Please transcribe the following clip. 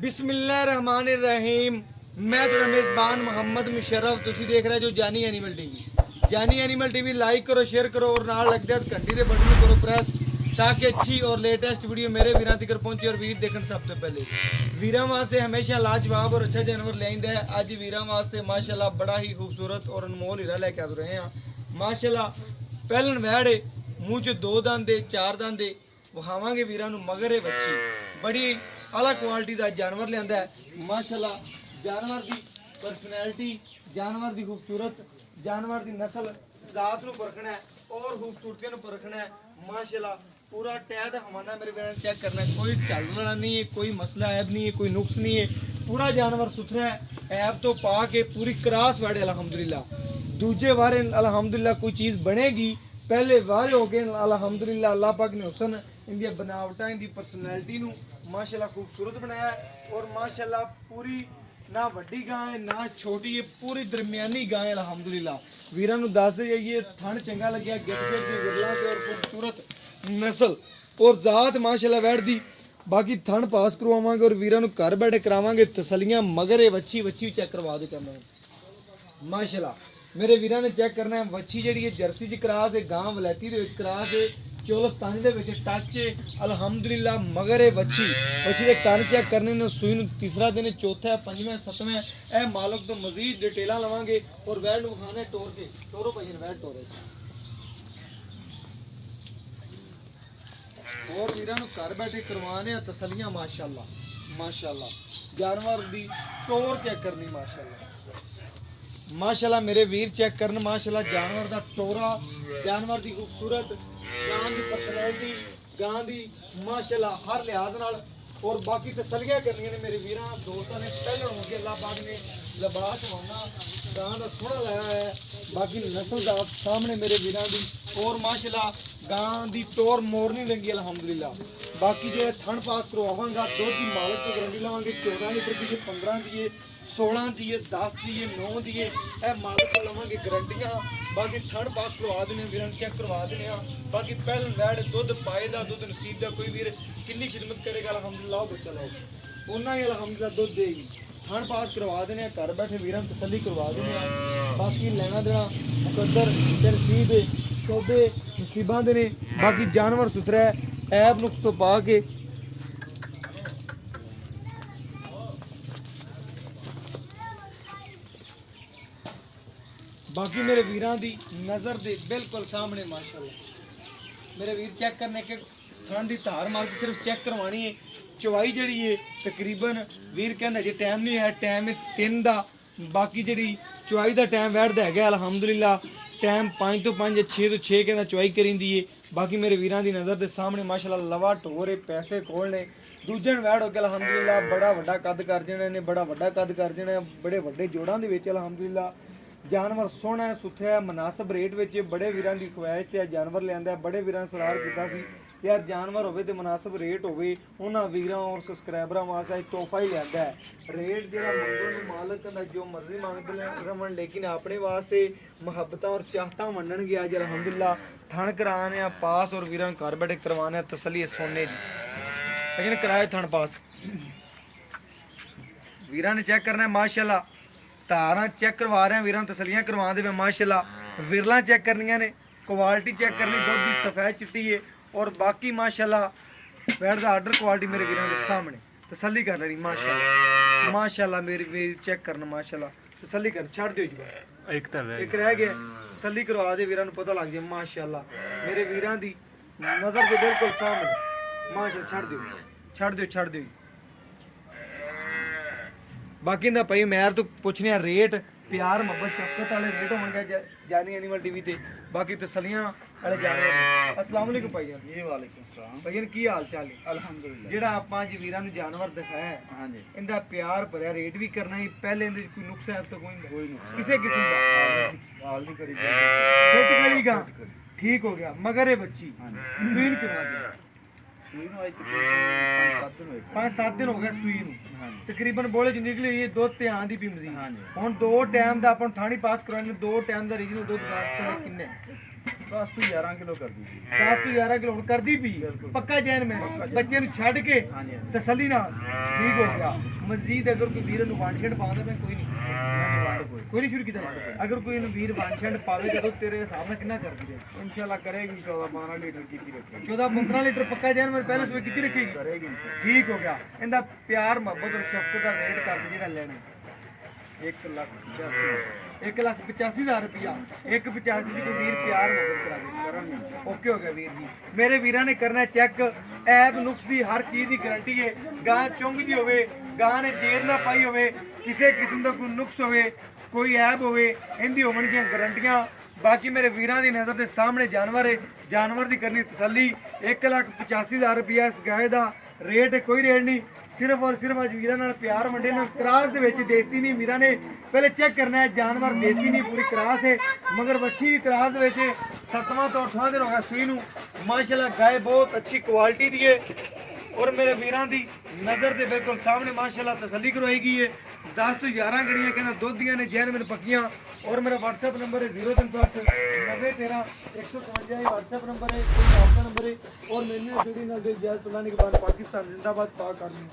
बिस्मिल्लाहिर्रहमानिर्रहीम। मैं थोड़ा मेज़बान मोहम्मद मुशर्रफ, तुसी देख रहे जो जानी एनिमल टीवी। जानी एनिमल टीवी लाइक करो, शेयर करो और नाल लग जाए घंटी के बटन करो प्रेस, ताकि अच्छी और लेटेस्ट वीडियो मेरे वीरां तक पहुंचे और वीर देखने सब तो पहले। वीरां वास्ते हमेशा लाजवाब और अच्छा जानवर ले आइंदा है। अज वीरां वास्ते माशाल्लाह बड़ा ही खूबसूरत और अनमोल हीरा लेके आ रहे हैं। माशाल्लाह पहलन वैड़ मूँह च दो दांदे चार दांदे विखावांगे वीरां नूं। मगर ये बच्ची बड़ी आला क्वालिटी का जानवर लिया है। माशाल्लाह जानवर की परसनैलिटी, जानवर की खूबसूरत, जानवर की नस्ल जात नूं परखना है और खूबसूरती नूं परखना है। माशाल्लाह पूरा टैट हवाना मेरे बेटा चेक करना है। कोई चल रहा नहीं है, कोई मसला ऐब नहीं है, कोई नुक्स नहीं है। पूरा जानवर सुथरा है। ऐब तो पा के पूरी क्रास वाड़े अल्हम्दुलिल्लाह। दूजे वारे अल्हम्दुलिल्लाह कोई चीज़ बनेगी, पहले वारे हो गए अल्हम्दुलिल्लाह। अल्लाह पाक ने हुसन इनकी बनावटा इनकी परसनैलिटी नूं माशाल्लाह खूबसूरत बनाया है। और माशाल्लाह पूरी ना वड्डी गां है ना छोटी है, पूरी दरमियानी गां है अल्हम्दुलिल्लाह। वीरां नूं दसदे जाइए थण चंगा लग्या, गिट गिट दी विरला ते और खूबसूरत नस्ल और जात माशाल्लाह वैड़ दी। बाकी थण पास करवावांगे और वीरां नूं घर बैठे करावांगे तसलियां। मगर ये वच्छी वच्छी चेक करवा दो कहना माशाल्लाह मेरे वीरां ने चेक करना है। वच्छी जिहड़ी है जर्सी च क्रास है, गां वलैती दे विच क्रास है, चोलस्तानी दे विच टच है अल्हम्दुलिल्लाह। मगर ये वच्छी दे कान चेक करने ने, सूई नूं तीसरा दिन, चौथा, पंजवें, सतवें ए मालक तो मजीद डिटेलां लवांगे और वैड़ नूं खाने टोर के टोरो भाई वैड़ टोरे और वीरां नूं घर बैठे करवाने तसलियां। माशाल्लाह माशाल्लाह जानवर दी टोर चेक करनी माशाल्लाह माशाल्लाह मेरे वीर चेक करन। माशाल्लाह जानवर दा टोरा, जानवर दी खूबसूरत, गां दी पर्सनैलिटी, गां दी माशाल्लाह हर लिहाज नाल। और बाकी तसलियां करनियां ने मेरे वीरां दोस्तां ने। पहले होंगे अल्लाह पाक ने लिबास होना गां दा थोड़ा लाया है। बाकी नस्ल दा सामने मेरे वीरां दी और माशाल्लाह गां दी टोर मोर नहीं लगी अल्हम्दुलिल्लाह। बाकी जो थन पास करवावांगा दुध की मालक को गारंटी लवांगे 14 लीटर की, 15 की, 16 दी, 10 दी, 9 दी ए मालक को लवांगे गारंटियां। बाकी थन पास करवा देने, वीरां चेक करवा देने। बाकी पहल वैड़ दुध पाए दा, दुध नसीब दा। कोई वीर कितनी खिदमत करेगा अल्हम्दुलिल्लाह बच्चा लाओ उन्ना ही अल्हम्दुलिल्लाह दुध देगी। थन पास करवा देने, घर बैठे वीरां तसल्ली करवा देने। बाकी लेना देना मुकद्दर नसीब सौदे नसीबां दे ने। बाकी जानवर सुथरा है, ऐब नुक्स तो पा के बाकी मेरे वीरां दी नज़र दे बिल्कुल सामने माशाल्लाह। मेरे वीर चेक करने के थन दी धार मार के सिर्फ चेक करवानी है। चवाई जड़ी है तकरीबन वीर कहंदा जे टाइम नहीं है, टाइम है 3 दा। बाकी जड़ी चवाई दा टाइम वैड़ दा है अल्हम्दुलिल्लाह। टाइम 5 तो 5, 6 तो 6 कहंदा चवाई करींदी है। बाकी मेरे वीरां दी नज़र दे सामने माशाल्लाह लवा टोरे पैसे कोल ने। दूजे वैड़ हो गया अल्हम्दुलिल्लाह बड़ा वड्डा कद कर जाने ने, बड़ा वड्डा कद कर जाने, बड़े वड्डे जोड़ां दे विच अल्हम्दुलिल्लाह। जानवर सोहना है, सुथरा है, मुनासिब रेट में बड़े वीरां की ख्वाहिश ते जानवर लिया। बड़े वीरां सलाह किया सी यार जानवर होवे ते मुनासिब रेट होवे, उन्हां वीरां और सबसक्राइबरां वास्ते तोहफा ही लिया है। रेट जिहड़ा मंगण नूं मालक दा जो मर्जी मंगदे रवन, लेकिन अपने वास्ते मुहब्बतां और चाहतां मनण गया अज अल्हम्दुलिल्लाह। थण कराने पास और वीरां घर बैठे करवाने तसल्ली सोने दी। लेकिन कराए थण पास वीरां ने चेक करना है माशाल्लाह। धारां चेक करवा रहे हैं वीरां, तसलियां करवा दे माशाल्लाह। विरलां चेक करनियां ने, क्वालिटी चेक करनी, दुध की सफेद चिट्टी है और बाकी माशाल्लाह वैड़ दा आर्डर क्वालिटी मेरे वीरां दे सामने तसल्ली कर लेनी माशाल्लाह माशाल्लाह। मेरे वीर चेक करना माशाल्लाह, तसल्ली कर छड़ दिओ जी। एक रह गया, तसल्ली करवा दे वीरां नूं पता लग जाए माशाल्लाह। मेरे वीरां दी नज़र दे बिल्कुल सामने माशाल्लाह। छड़ दिओ। बाकी दा भाई मैर तो पुछने रेट प्यार मोहब्बत शफकत वाले रेट होंगे जानी एनिमल टीवी ते। बाकी तसलियां वाले जानवर। अस्सलाम वालेकुम भाईजान। जी वालेकुम सलाम भाईजान, की हाल चाल है? अल्हम्दुलिल्लाह। जेड़ा आपां जी वीरां नूं जानवर दिखाया है, हां जी, इंदा प्यार भरिया रेट भी करना ही। पहले इंदे कोई नुक्स है तो कोई नुक्स किसी किस्म दा हाल नहीं करी फिट करीगा ठीक हो गया। मगर ये बच्ची सुई कितना दी? सुई नूं आज तकरीबन 5-7 दिन हो गए सुई नूं। तकरीबन बोले जो निकली ये दुध ते आंदी पिंदी। हुण 2 टाइम दा अपन थानी पास कराने, 2 टाइम दा रीजनल दुध किन्ने 10 ਤੋਂ 11 ਕਿਲੋ ਕਰਦੀ ਸੀ 10 ਤੋਂ 11 ਕਿਲੋ ਹੁਣ ਕਰਦੀ ਪਈ ਬਿਲਕੁਲ। ਪੱਕਾ ਜੈਨ ਮੈਂ ਪੱਕਾ ਜੈਨ। ਬੱਚੇ ਨੂੰ ਛੱਡ ਕੇ ਹਾਂਜੀ ਹਾਂਜੀ ਤਸੱਲੀ ਨਾਲ ਠੀਕ ਹੋ ਗਿਆ। ਮਜ਼ੀਦ ਅਗਰ ਕੋਈ ਵੀਰ ਨੂੰ ਵਾਂਛੜ ਪਾਉਂਦਾ ਮੈਂ ਕੋਈ ਨਹੀਂ ਕੋਈ ਨਹੀਂ ਸ਼ੁਰੂ ਕੀਤਾ ਅਗਰ ਕੋਈ ਇਹਨੂੰ ਵੀਰ ਵਾਂਛੜ ਪਾਵੇ ਜਦੋਂ ਤੇਰੇ ਹਿਸਾਬ ਨਾਲ ਕਿੰਨਾ ਕਰਦੀ ਹੈ ਇਨਸ਼ਾਅੱਲਾ ਕਰੇਗੀ 14-15 ਲੀਟਰ ਕੀਤੀ ਰੱਖੇਗੀ 14-15 ਲੀਟਰ ਪੱਕਾ ਜੈਨ ਮੈਂ ਪਹਿਲੇ ਸਵੇ ਕਿੱਥੇ ਰੱਖੇਗੀ ਕਰੇਗੀ ਇਨਸ਼ਾਅੱਲਾ ਠੀਕ ਹੋ ਗਿਆ। ਇਹਦਾ ਪਿਆਰ ਮੁਹੱਬਤ ਔਰ ਸ਼ਫਕਤ ਦਾ ਰੇਟ ਕਰਕੇ ਜਿਹੜਾ ਲੈਣਾ 1,85,000 1,85,000 ਰੁਪਇਆ 1,85 ਦੀ ਕੋਈ ਵੀਰ ਪਿਆਰ ਮੁਹੱਬਤ ਕਰਾ ਦੇ ਕਰਾਂਗੇ ਓਕੇ ਹੋ ਗਿਆ ਵੀਰ ਜੀ। ਮੇਰੇ ਵੀਰਾਂ ਨੇ ਕਰਨਾ ਚੈੱਕ ਐਬ ਨੁਕਸ ਦੀ ਹਰ ਚੀਜ਼ ਦੀ ਗਾਰੰਟੀ ਹੈ। ਗਾਂ ਚੁੰਗਦੀ ਹੋਵੇ ਗਾਂ ਨੇ ਜੇਰ ਨਾ ਪਾਈ ਹੋਵੇ ਕਿਸੇ ਕਿਸਮ ਦਾ ਕੋਈ ਨੁਕਸ ਹੋਵੇ ਕੋਈ ਐਬ ਹੋਵੇ ਇਹਦੀ ਹੋਣਗੀਆਂ ਗਾਰੰਟੀਆਂ। ਬਾਕੀ ਮੇਰੇ ਵੀਰਾਂ ਦੀ ਨਜ਼ਰ ਦੇ ਸਾਹਮਣੇ ਜਾਨਵਰ ਹੈ ਜਾਨਵਰ ਦੀ ਕਰਨੀ ਤਸੱਲੀ 1,85,000 ਰੁਪਇਆ ਇਸ ਗਾਏ ਦਾ ਰੇਟ ਹੈ ਕੋਈ ਰੇਟ ਨਹੀਂ ਸਿਰਫ ਔਰ ਸਿਰਫ ਅੱਜ ਵੀਰਾਂ ਨਾਲ ਪਿਆਰ ਵੰਡੇ ਨੇ ਕਰਾਸ ਦੇ ਵਿੱਚ ਦੇਸੀ ਨਹੀਂ ਵੀਰਾਂ ਨੇ ਪਹਿਲੇ ਚੈੱਕ ਕਰਨਾ ਹੈ ਜਾਨਵਰ ਦੇਸੀ ਨਹੀਂ ਪੂਰੀ ਕਰਾਸ ਹੈ ਮਗਰ ਵੱਛੀ ਵੀ ਕਰਾਸ ਦੇ ਵਿੱਚ 7ਵਾਂ ਤੋਂ 8ਵਾਂ ਦਿਨ ਹੋ ਗਿਆ ਸੂਈ ਨੂੰ ਮਾਸ਼ਾਅੱਲਾ ਗਾਏ ਬਹੁਤ ਅੱਛੀ ਕੁਆਲਿਟੀ ਦੀ ਹੈ ਔਰ ਮੇਰੇ ਵੀਰਾਂ ਦੀ ਨਜ਼ਰ ਦੇ ਬਿਲਕੁਲ ਸਾਹਮਣੇ ਮਾਸ਼ਾਅੱਲਾ ਤਸੱਲੀ ਕਰਵਾਈ ਗਈ ਹੈ 10 ਤੋਂ 11 ਗੜੀਆਂ ਕਹਿੰਦਾ ਦੁੱਧ ਦੀਆਂ ਨੇ ਜੈਨੂਇਨ ਪੱਕੀਆਂ ਔਰ ਮੇਰਾ WhatsApp ਨੰਬਰ ਹੈ 0360 9013 155 WhatsApp नंबर है कोई आपका नंबर है और मैंने जुड़ी नजर जैद पुलानी के बाद पाकिस्तान जिंदाबाद पाक आर्मी।